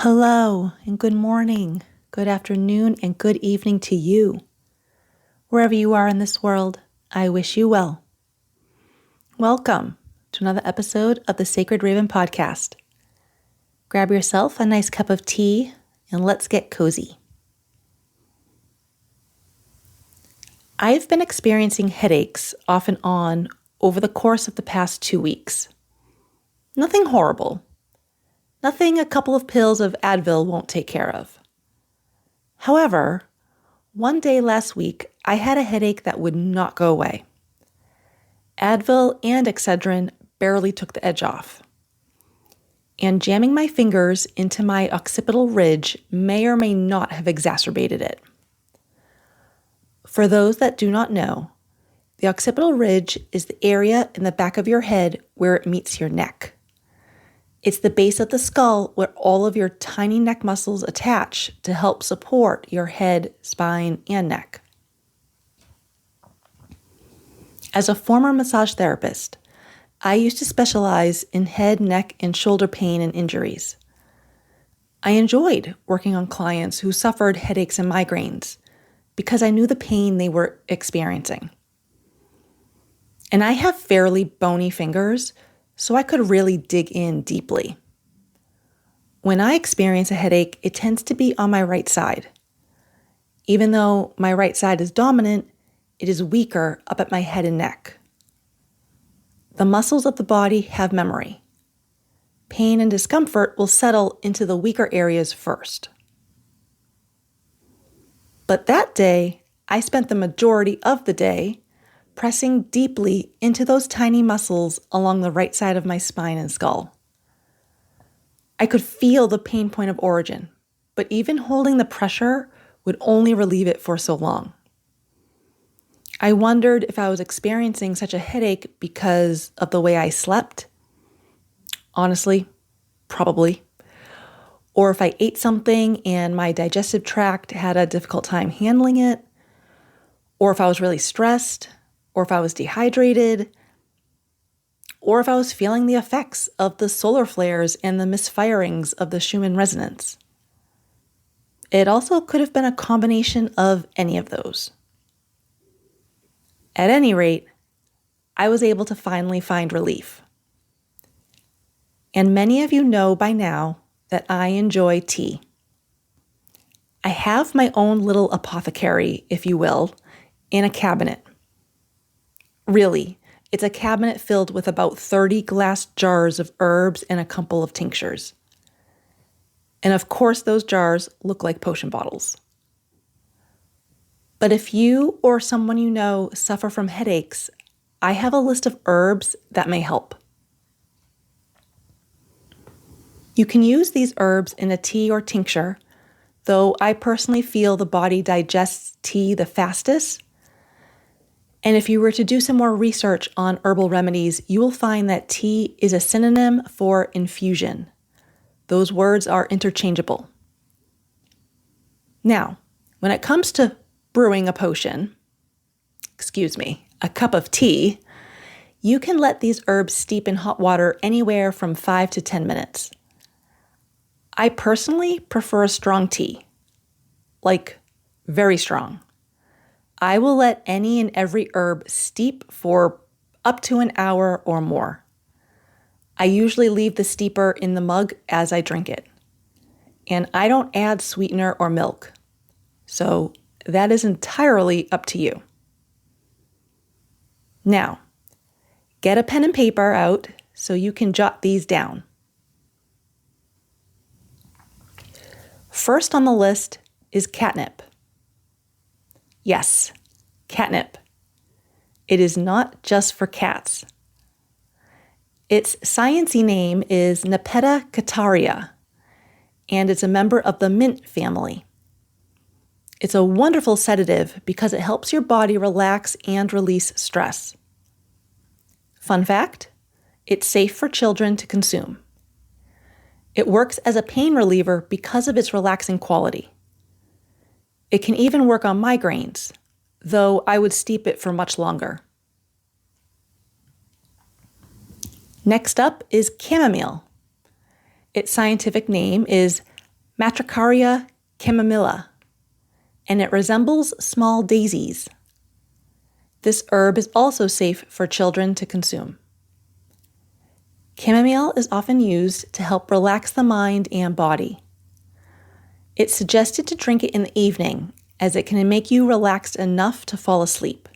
Hello and good morning, good afternoon, and good evening to you. Wherever you are in this world, I wish you well. Welcome to another episode of the Sacred Raven podcast. Grab yourself a nice cup of tea and let's get cozy. I've been experiencing headaches off and on over the course of the past 2 weeks. Nothing horrible. Nothing a couple of pills of Advil won't take care of. However, one day last week, I had a headache that would not go away. Advil and Excedrin barely took the edge off. And jamming my fingers into my occipital ridge may or may not have exacerbated it. For those that do not know, the occipital ridge is the area in the back of your head where it meets your neck. It's the base of the skull where all of your tiny neck muscles attach to help support your head, spine, and neck. As a former massage therapist, I used to specialize in head, neck, and shoulder pain and injuries. I enjoyed working on clients who suffered headaches and migraines because I knew the pain they were experiencing. And I have fairly bony fingers, so I could really dig in deeply. When I experience a headache, it tends to be on my right side. Even though my right side is dominant, it is weaker up at my head and neck. The muscles of the body have memory. Pain and discomfort will settle into the weaker areas first. But that day, I spent the majority of the day pressing deeply into those tiny muscles along the right side of my spine and skull. I could feel the pain point of origin, but even holding the pressure would only relieve it for so long. I wondered if I was experiencing such a headache because of the way I slept. Honestly, probably. Or if I ate something and my digestive tract had a difficult time handling it. Or if I was really stressed. Or if I was dehydrated, or if I was feeling the effects of the solar flares and the misfirings of the Schumann resonance. It also could have been a combination of any of those. At any rate, I was able to finally find relief. And many of you know by now that I enjoy tea. I have my own little apothecary, if you will, in a cabinet. Really, it's a cabinet filled with about 30 glass jars of herbs and a couple of tinctures. And of course, those jars look like potion bottles. But if you or someone you know suffer from headaches, I have a list of herbs that may help. You can use these herbs in a tea or tincture, though I personally feel the body digests tea the fastest. And if you were to do some more research on herbal remedies, you will find that tea is a synonym for infusion. Those words are interchangeable. Now, when it comes to brewing a cup of tea, you can let these herbs steep in hot water anywhere from 5 to 10 minutes. I personally prefer a strong tea, like very strong. I will let any and every herb steep for up to an hour or more. I usually leave the steeper in the mug as I drink it. And I don't add sweetener or milk. So that is entirely up to you. Now, get a pen and paper out so you can jot these down. First on the list is catnip. Yes, catnip. It is not just for cats. Its sciencey name is Nepeta cataria, and it's a member of the mint family. It's a wonderful sedative because it helps your body relax and release stress. Fun fact, it's safe for children to consume. It works as a pain reliever because of its relaxing quality. It can even work on migraines, though I would steep it for much longer. Next up is chamomile. Its scientific name is Matricaria chamomilla, and it resembles small daisies. This herb is also safe for children to consume. Chamomile is often used to help relax the mind and body. It's suggested to drink it in the evening, as it can make you relaxed enough to fall asleep.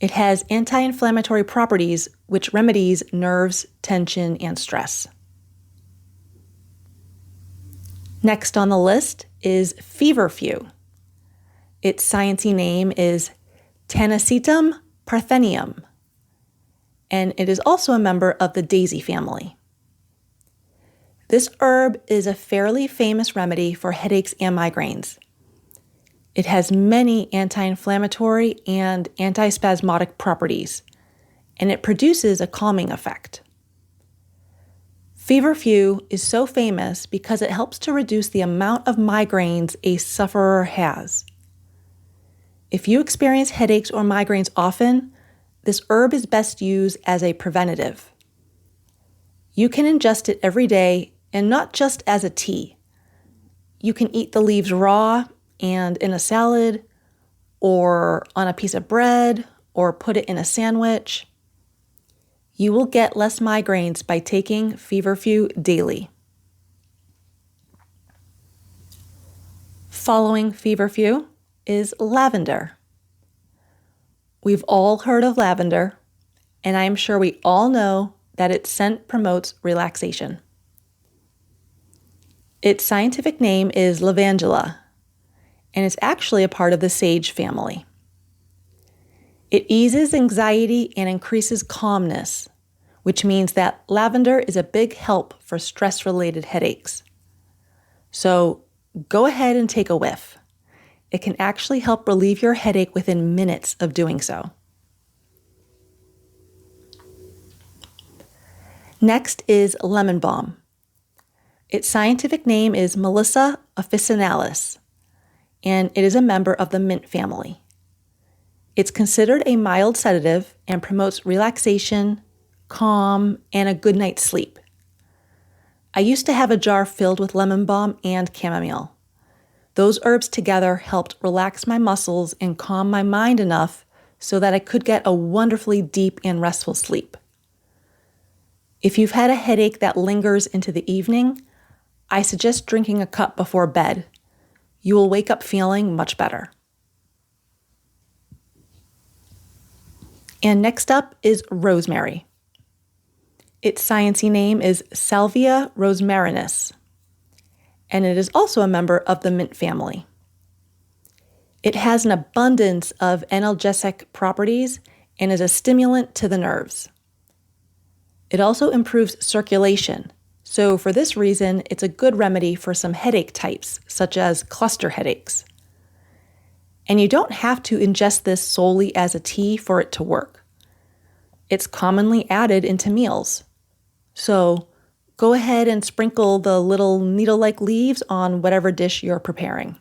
It has anti-inflammatory properties which remedies nerves, tension, and stress. Next on the list is feverfew. Its sciencey name is Tanacetum parthenium, and it is also a member of the daisy family. This herb is a fairly famous remedy for headaches and migraines. It has many anti-inflammatory and antispasmodic properties, and it produces a calming effect. Feverfew is so famous because it helps to reduce the amount of migraines a sufferer has. If you experience headaches or migraines often, this herb is best used as a preventative. You can ingest it every day, and not just as a tea. You can eat the leaves raw and in a salad, or on a piece of bread, or put it in a sandwich. You will get less migraines by taking feverfew daily. Following feverfew is lavender. We've all heard of lavender, and I am sure we all know that its scent promotes relaxation. Its scientific name is lavandula, and it's actually a part of the sage family. It eases anxiety and increases calmness, which means that lavender is a big help for stress-related headaches. So go ahead and take a whiff. It can actually help relieve your headache within minutes of doing so. Next is lemon balm. Its scientific name is Melissa officinalis, and it is a member of the mint family. It's considered a mild sedative and promotes relaxation, calm, and a good night's sleep. I used to have a jar filled with lemon balm and chamomile. Those herbs together helped relax my muscles and calm my mind enough so that I could get a wonderfully deep and restful sleep. If you've had a headache that lingers into the evening, I suggest drinking a cup before bed. You will wake up feeling much better. And next up is rosemary. Its sciencey name is Salvia rosmarinus, and it is also a member of the mint family. It has an abundance of analgesic properties and is a stimulant to the nerves. It also improves circulation, so for this reason, it's a good remedy for some headache types, such as cluster headaches. And you don't have to ingest this solely as a tea for it to work. It's commonly added into meals. So go ahead and sprinkle the little needle-like leaves on whatever dish you're preparing.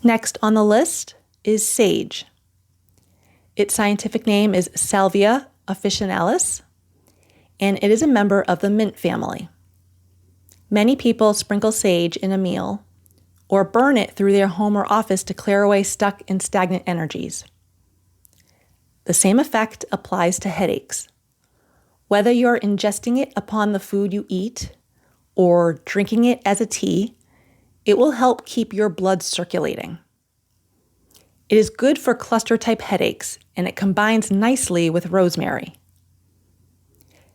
Next on the list is sage. Its scientific name is Salvia officinalis, and it is a member of the mint family. Many people sprinkle sage in a meal or burn it through their home or office to clear away stuck and stagnant energies. The same effect applies to headaches. Whether you're ingesting it upon the food you eat or drinking it as a tea, it will help keep your blood circulating. It is good for cluster-type headaches, and it combines nicely with rosemary.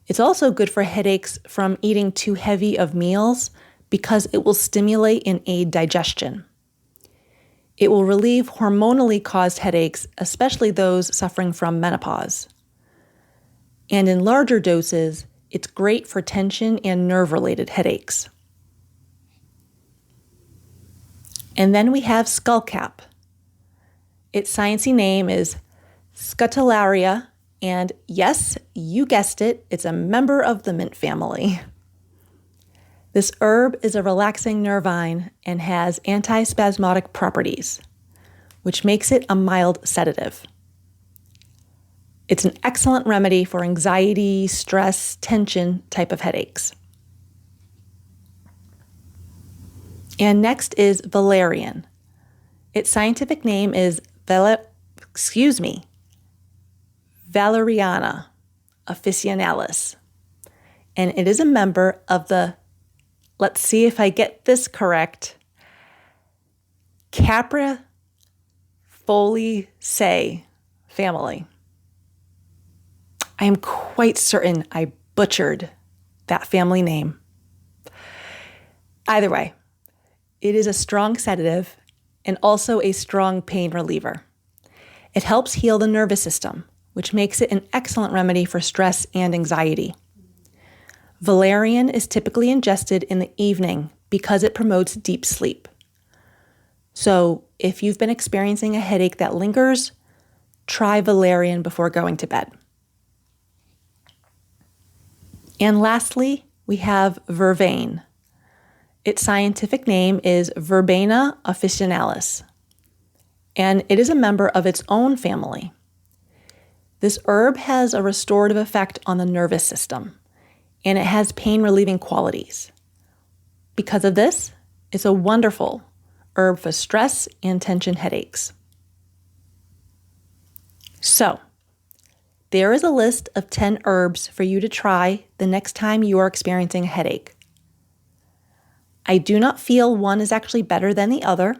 It's also good for headaches from eating too heavy of meals because it will stimulate and aid digestion. It will relieve hormonally caused headaches, especially those suffering from menopause. And in larger doses, it's great for tension and nerve-related headaches. And then we have skullcap. Its sciencey name is Scutellaria, and yes, you guessed it, it's a member of the mint family. This herb is a relaxing nervine and has antispasmodic properties, which makes it a mild sedative. It's an excellent remedy for anxiety, stress, tension type of headaches. And next is valerian. Its scientific name is Valeriana officinalis. And it is a member of the, let's see if I get this correct, Caprifoliaceae family. I am quite certain I butchered that family name. Either way, it is a strong sedative and also a strong pain reliever. It helps heal the nervous system, which makes it an excellent remedy for stress and anxiety. Valerian is typically ingested in the evening because it promotes deep sleep. So if you've been experiencing a headache that lingers, try valerian before going to bed. And lastly, we have vervain. Its scientific name is Verbena officinalis, and it is a member of its own family. This herb has a restorative effect on the nervous system, and it has pain-relieving qualities. Because of this, it's a wonderful herb for stress and tension headaches. So, there is a list of 10 herbs for you to try the next time you are experiencing a headache. I do not feel one is actually better than the other.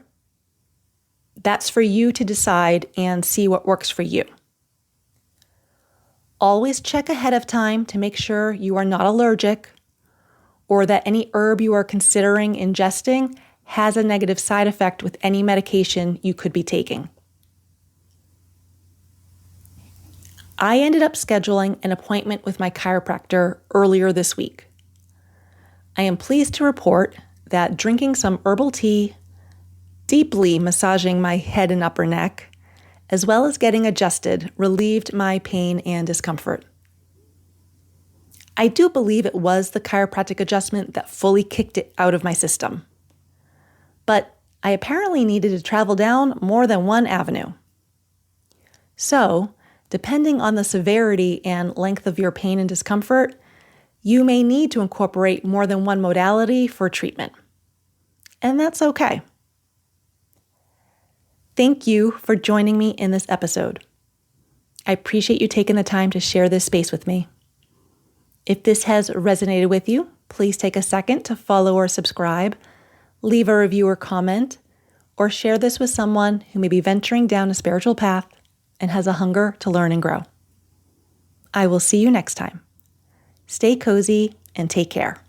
That's for you to decide and see what works for you. Always check ahead of time to make sure you are not allergic or that any herb you are considering ingesting has a negative side effect with any medication you could be taking. I ended up scheduling an appointment with my chiropractor earlier this week. I am pleased to report that drinking some herbal tea, deeply massaging my head and upper neck, as well as getting adjusted, relieved my pain and discomfort. I do believe it was the chiropractic adjustment that fully kicked it out of my system. But I apparently needed to travel down more than one avenue. So, depending on the severity and length of your pain and discomfort, you may need to incorporate more than one modality for treatment. And that's okay. Thank you for joining me in this episode. I appreciate you taking the time to share this space with me. If this has resonated with you, please take a second to follow or subscribe, leave a review or comment, or share this with someone who may be venturing down a spiritual path and has a hunger to learn and grow. I will see you next time. Stay cozy and take care.